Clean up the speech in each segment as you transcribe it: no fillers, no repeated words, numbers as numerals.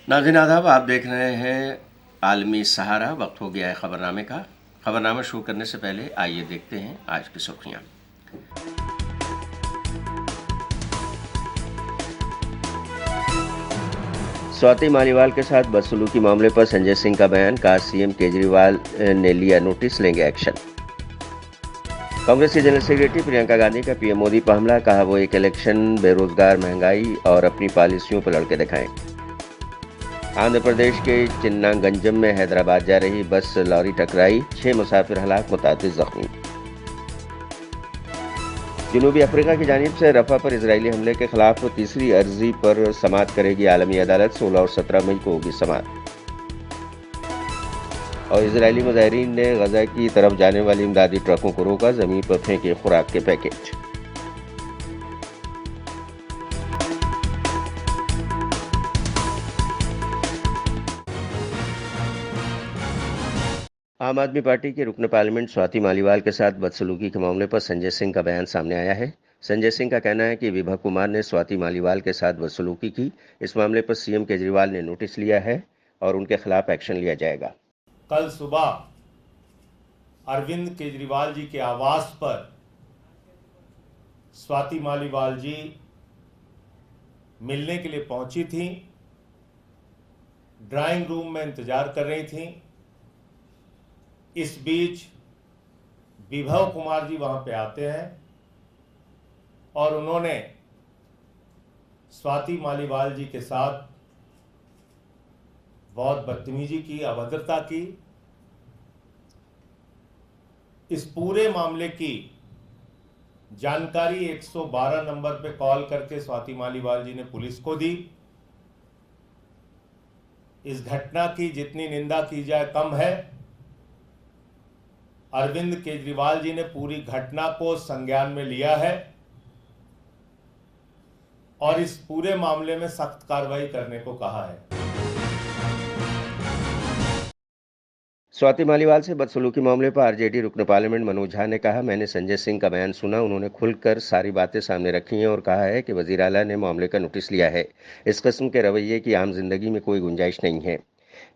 नाज़रीन आदाब, आप देख रहे हैं आलमी सहारा। वक्त हो गया है खबरनामे का। खबरनामा शुरू करने से पहले आइए देखते हैं आज की सुर्खियां। स्वाति मालीवाल के साथ बदसलूकी मामले पर संजय सिंह का बयान, कहा सीएम केजरीवाल ने लिया नोटिस, लेंगे एक्शन। कांग्रेस की जनरल सेक्रेटरी प्रियंका गांधी का पीएम मोदी पर हमला, कहा वो एक इलेक्शन, बेरोजगार, महंगाई और अपनी पॉलिसियों पर लड़के दिखाएं। आंध्र प्रदेश के चिन्नागंजम में हैदराबाद जा रही बस लॉरी टकराई, 6 मुसाफिर हलाक, मुतादिद जख्मी। जनूबी अफ्रीका की जानिब से रफा पर इजरायली हमले के खिलाफ तीसरी अर्जी पर समाअत करेगी आलमी अदालत, 16 और 17 मई को होगी समाअत। और इजरायली मुजाहिरीन ने गजा की तरफ जाने वाली इमदादी ट्रकों को रोका, जमीन पर फेंके खुराक के पैकेट। आम आदमी पार्टी के रुकन पार्लियामेंट स्वाति मालीवाल के साथ बदसलूकी के मामले पर संजय सिंह का बयान सामने आया है। संजय सिंह का कहना है कि विभा कुमार ने स्वाति मालीवाल के साथ बदसलूकी की। इस मामले पर सीएम केजरीवाल ने नोटिस लिया है और उनके खिलाफ एक्शन लिया जाएगा। कल सुबह अरविंद केजरीवाल जी के आवास पर स्वाति मालीवाल जी मिलने के लिए पहुंची थी, ड्राइंग रूम में इंतजार कर रही थी। इस बीच विभव कुमार जी वहां पे आते हैं और उन्होंने स्वाति मालीवाल जी के साथ बहुत बदतमीजी की, अभद्रता की। इस पूरे मामले की जानकारी 112 नंबर पे कॉल करके स्वाति मालीवाल जी ने पुलिस को दी। इस घटना की जितनी निंदा की जाए कम है। अरविंद केजरीवाल जी ने पूरी घटना को संज्ञान में लिया है और इस पूरे मामले में सख्त कार्रवाई करने को कहा है। स्वाति मालीवाल से बदसलूकी मामले पर आरजेडी रुकन पार्लियामेंट मनोज झा ने कहा, मैंने संजय सिंह का बयान सुना, उन्होंने खुलकर सारी बातें सामने रखी हैं और कहा है कि वजीर आला ने मामले का नोटिस लिया है। इस किस्म के रवैये की आम जिंदगी में कोई गुंजाइश नहीं है।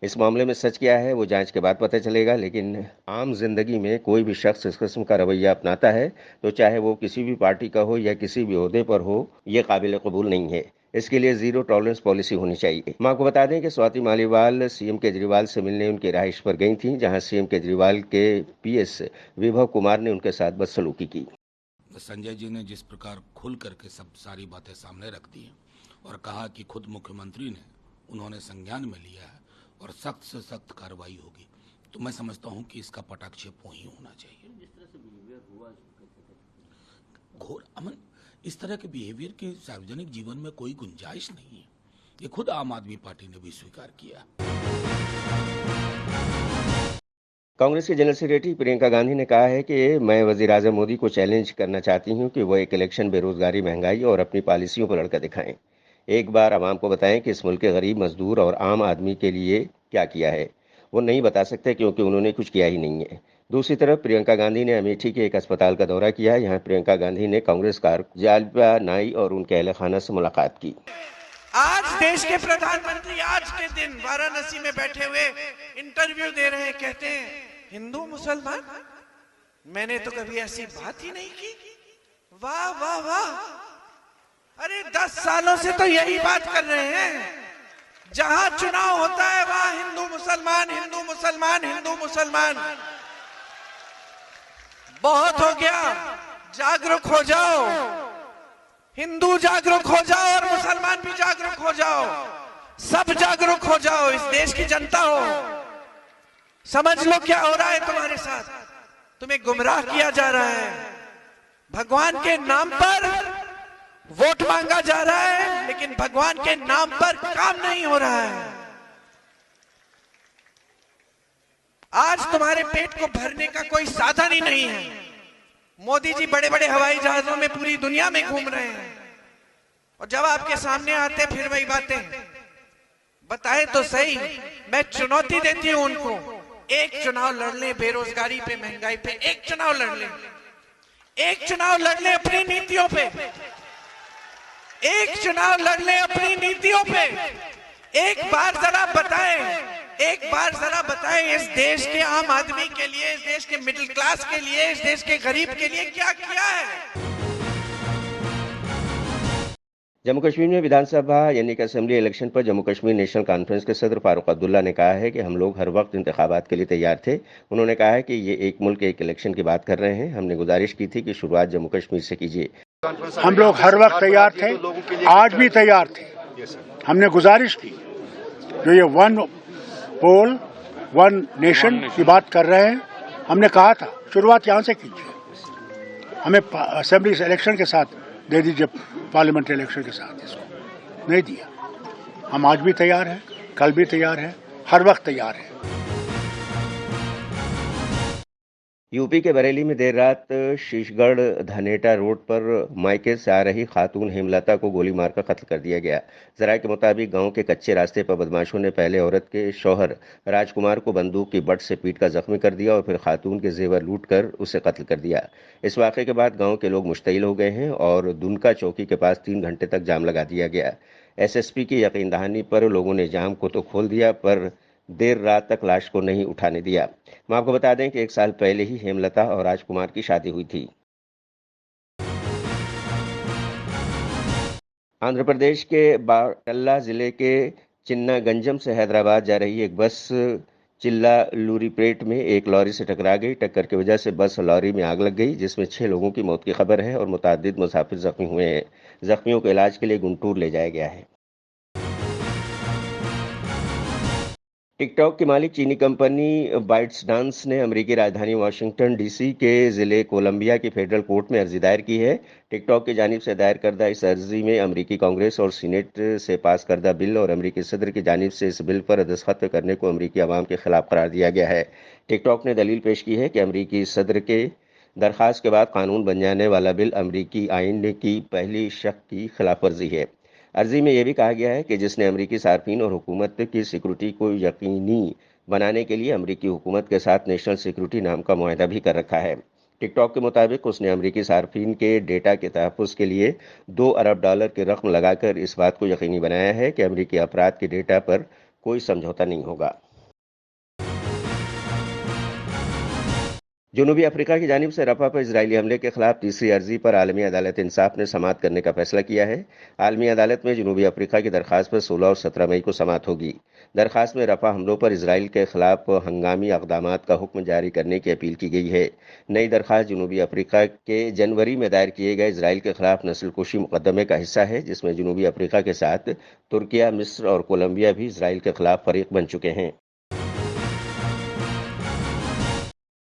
इस मामले में सच क्या है वो जांच के बाद पता चलेगा, लेकिन आम जिंदगी में कोई भी शख्स इस किस्म का रवैया अपनाता है तो चाहे वो किसी भी पार्टी का हो या किसी भी ओहदे पर हो, ये काबिल कबूल नहीं है। इसके लिए जीरो टॉलरेंस पॉलिसी होनी चाहिए। मैं आपको बता दें कि स्वाति मालीवाल सीएम केजरीवाल से मिलने उनकी रहाइश पर गई थी, जहां सीएम केजरीवाल के पीएस विभव कुमार ने उनके साथ बदसलूकी की। संजय जी ने जिस प्रकार खुल करके सब सारी बातें सामने रख दी और कहा कि खुद मुख्यमंत्री ने उन्होंने संज्ञान में लिया है और सख्त से सख्त कार्रवाई होगी, तो मैं समझता हूं कि इसका पटाक्षेप वही होना चाहिए। जिस तरह से बिहेवियर हुआ, घोर अमन, इस तरह के बिहेवियर के सार्वजनिक जीवन में कोई गुंजाइश नहीं है। ये खुद आम आदमी पार्टी ने भी स्वीकार किया। कांग्रेस के जनरल सेक्रेटरी प्रियंका गांधी ने कहा है कि मैं वजीर आजम मोदी को चैलेंज करना चाहती हूं कि वो एक इलेक्शन, बेरोजगारी, महंगाई और अपनी पॉलिसियों पर लड़कर दिखाएं। एक बार आवाम को बताएं कि इस मुल्क के गरीब, मजदूर और आम आदमी के लिए क्या किया है। वो नहीं बता सकते क्योंकि उन्होंने कुछ किया ही नहीं है। दूसरी तरफ प्रियंका गांधी ने अमेठी के एक अस्पताल का दौरा किया। यहाँ प्रियंका गांधी ने कांग्रेस कारकुन जालिबा नाई और उनके अहले खाना से मुलाकात की। आज देश के प्रधानमंत्री आज के दिन वाराणसी में बैठे हुए इंटरव्यू दे रहे हैं, कहते हैं हिंदू मुसलमान, मैंने तो कभी ऐसी बात ही नहीं की। वाह वाह वाह, अरे 10 सालों से तो यही बात कर रहे हैं। जहां चुनाव होता है वहां हिंदू मुसलमान, हिंदू मुसलमान, हिंदू मुसलमान। बहुत हो गया, जागरूक हो जाओ। हिंदू जागरूक हो जाओ और मुसलमान भी जागरूक हो जाओ, सब जागरूक हो जाओ। इस देश की जनता हो, समझ लो क्या हो रहा है तुम्हारे साथ। तुम्हें गुमराह किया जा रहा है। भगवान के नाम पर वोट मांगा जा रहा है, लेकिन भगवान के नाम पर काम नहीं हो रहा है। आज तुम्हारे पेट को भरने का कोई साधन ही नहीं है। मोदी जी बड़े बड़े हवाई जहाजों में पूरी दुनिया में घूम रहे हैं और जब आपके सामने आते फिर वही बातें। बताए तो सही, मैं चुनौती देती हूं उनको, एक चुनाव लड़ ले बेरोजगारी पे, महंगाई पे, एक चुनाव लड़ ले। एक चुनाव लड़ ले अपनी नीतियों पे, एक चुनाव लड़ ले अपनी नीतियों पे, एक बार जरा बताएं इस देश के आम आदमी के लिए, इस देश के मिडिल क्लास के लिए, इस देश के गरीब के लिए क्या किया है। जम्मू कश्मीर में विधानसभा यानी कि असेंबली इलेक्शन पर जम्मू कश्मीर नेशनल कॉन्फ्रेंस के सदर फारूक अब्दुल्ला ने कहा है कि हम लोग हर वक्त इंतखाबात के लिए तैयार थे। उन्होंने कहा है कि ये एक मुल्क एक इलेक्शन की बात कर रहे हैं। हमने गुजारिश की थी कि शुरुआत जम्मू कश्मीर से कीजिए। हम लोग हर वक्त तैयार थे, आज भी तैयार थे। हमने गुजारिश की, जो ये वन पोल वन नेशन की बात कर रहे हैं, हमने कहा था शुरुआत यहाँ से कीजिए, हमें असेंबली इलेक्शन के साथ दे दीजिए, पार्लियामेंट इलेक्शन के साथ इसको नहीं दिया। हम आज भी तैयार हैं, कल भी तैयार हैं, हर वक्त तैयार हैं। यूपी के बरेली में देर रात शीशगढ़ धानेटा रोड पर मायके से आ रही खातून हेमलता को गोली मारकर कत्ल कर दिया गया। जराये के मुताबिक गांव के कच्चे रास्ते पर बदमाशों ने पहले औरत के शौहर राजकुमार को बंदूक की बट से पीटकर जख्मी कर दिया और फिर खातून के जेवर लूटकर उसे कत्ल कर दिया। इस वाक़े के बाद गांव के लोग मुश्तइल हो गए हैं और दुनका चौकी के पास 3 घंटे तक जाम लगा दिया गया। एसएसपी की यकीन दहानी पर लोगों ने जाम को तो खोल दिया, पर देर रात तक लाश को नहीं उठाने दिया। हम आपको बता दें कि 1 साल पहले ही हेमलता और राजकुमार की शादी हुई थी। आंध्र प्रदेश के बाटल्ला जिले के चिन्नागंजम से हैदराबाद जा रही एक बस चिल्लालूरीपेट में एक लॉरी से टकरा गई। टक्कर की वजह से बस और लॉरी में आग लग गई, जिसमें 6 लोगों की मौत की खबर है और मुतादिद मुसाफिर जख्मी हुए हैं। जख्मियों को इलाज के लिए गुंटूर ले जाया गया है। टिकटॉक की मालिक चीनी कंपनी बाइट्स डांस ने अमेरिकी राजधानी वाशिंगटन डीसी के जिले कोलंबिया की फेडरल कोर्ट में अर्जी दायर की है। टिकटॉक की जानिब से दायर करदा इस अर्जी में अमेरिकी कांग्रेस और सीनेट से पास करदा बिल और अमेरिकी सदर की जानिब से इस बिल पर दस्तखत करने को अमेरिकी अवाम के खिलाफ करार दिया गया है। टिकटॉक ने दलील पेश की है कि अमेरिकी सदर के दरखास्त के बाद कानून बन जाने वाला बिल अमेरिकी आइन की पहली शक की खिलाफ वर्जी है। अर्जी में यह भी कहा गया है कि जिसने अमेरिकी सार्फिन और हुकूमत की सिक्योरिटी को यकीनी बनाने के लिए अमेरिकी हुकूमत के साथ नेशनल सिक्योरिटी नाम का मुआहदा भी कर रखा है। टिकटॉक के मुताबिक उसने अमेरिकी सार्फिन के डेटा के तहफ़्फ़ुज़ के लिए $2 अरब की रकम लगाकर इस बात को यकीनी बनाया है कि अमेरिकी अफराद के डेटा पर कोई समझौता नहीं होगा। जनूबी अफ्रीका की जानिब से रफा पर इजरायली हमले के खिलाफ तीसरी अर्जी पर आलमी अदालत इंसाफ ने समाअत करने का फैसला किया है। आलमी अदालत में जनूबी अफ्रीका की दरखास्त पर 16 और 17 मई को समाअत होगी। दरखास्त में रफा हमलों पर इजराइल के खिलाफ हंगामी इक़दामात का हुक्म जारी करने की अपील की गई है। नई दरखास्त जनूबी अफ्रीका के जनवरी में दायर किए गए इजराइल के खिलाफ नस्लकुशी मुकदमे का हिस्सा है, जिसमें जनूबी अफ्रीका के साथ तुर्किया, मिस्र और कोलंबिया भी इजराइल के खिलाफ फरीक बन चुके हैं।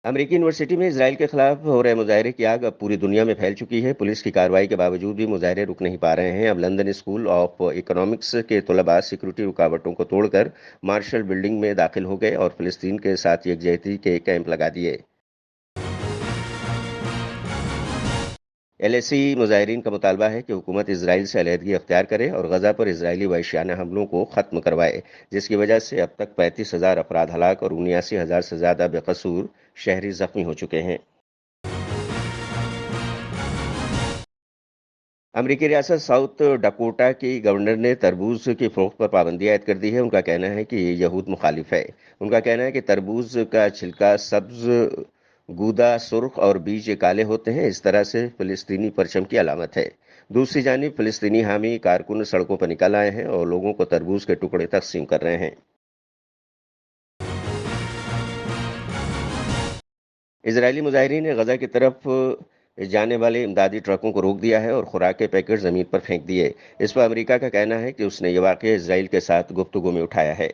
अमेरिकी यूनिवर्सिटी में इजराइल के खिलाफ हो रहे मुजाहरे की आग अब पूरी दुनिया में फैल चुकी है। पुलिस की कार्रवाई के बावजूद भी मुजाहरे रुक नहीं पा रहे हैं। अब लंदन स्कूल ऑफ इकोनॉमिक्स के तलबा सिक्योरिटी रुकावटों को तोड़कर मार्शल बिल्डिंग में दाखिल हो गए और फिलिस्तीन के साथ यकजहती के कैंप लगा दिए। LSE मुजाहिरीन का मुतालबा है कि हुकूमत इजराइल से अलहदगी अख्तियार करे और गजा पर इजरायली वहशियाना हमलों को खत्म करवाए, जिसकी वजह से अब तक 35,000 अफराद हलाक और 79,000 से ज्यादा बेकसूर शहरी जख्मी हो चुके हैं। अमेरिकी रियासत साउथ डकोटा की गवर्नर ने तरबूज की फरोख्त पर पाबंदी आयद कर दी है। उनका कहना है कि ये यहूद मुखालिफ है। उनका कहना है कि तरबूज का छिलका सब्ज, गूदा सुर्ख और बीज काले होते हैं। इस तरह से फिलिस्तीनी परचम की अलामत है। दूसरी जानिब फिलिस्तीनी हामी कारकुन सड़कों पर निकल आए हैं और लोगों को तरबूज के टुकड़े तकसीम कर रहे हैं। इजरायली मुजाहिरीन ने गजा की तरफ जाने वाले इमदादी ट्रकों को रोक दिया है और खुराक के पैकेट जमीन पर फेंक दिए। इस पर अमेरिका का कहना है कि उसने ये वाक़या इजराइल के साथ गुफ्तगू में उठाया है।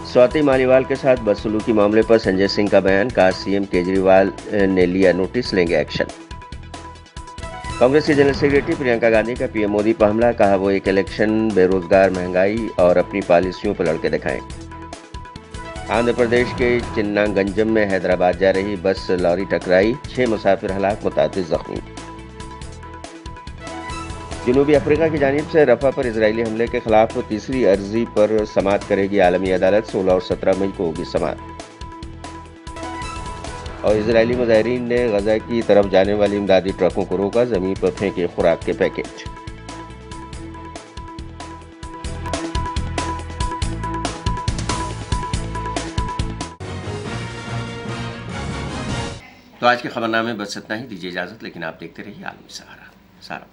स्वाति मालीवाल के साथ बदसलूकी मामले पर संजय सिंह का बयान, कहा सीएम केजरीवाल ने लिया नोटिस, लेंगे एक्शन। कांग्रेस की जनरल सेक्रेटरी प्रियंका गांधी का पीएम मोदी पर हमला, कहा वो एक इलेक्शन, बेरोजगार, महंगाई और अपनी पॉलिसियों पर लड़के दिखाएं। आंध्र प्रदेश के चिन्नागंजम में हैदराबाद जा रही बस लॉरी टकराई, 6 मुसाफिर हलाक, मुतादिद जख्मी। जनूबी अफ्रीका की जानिब से रफा पर इजरायली हमले के खिलाफ तीसरी अर्जी पर समाअत करेगी आलमी अदालत। 16 और 17 मई को होगी समाअत। और इजरायली मुजाहिरीन ने गजा की तरफ जाने वाली इमदादी ट्रकों को रोका, जमीन पर फेंके खुराक के पैकेट। तो आज के खबरनामे बस इतना ही। दीजिए इजाजत, लेकिन आप देखते रहिए आलमी सहारा।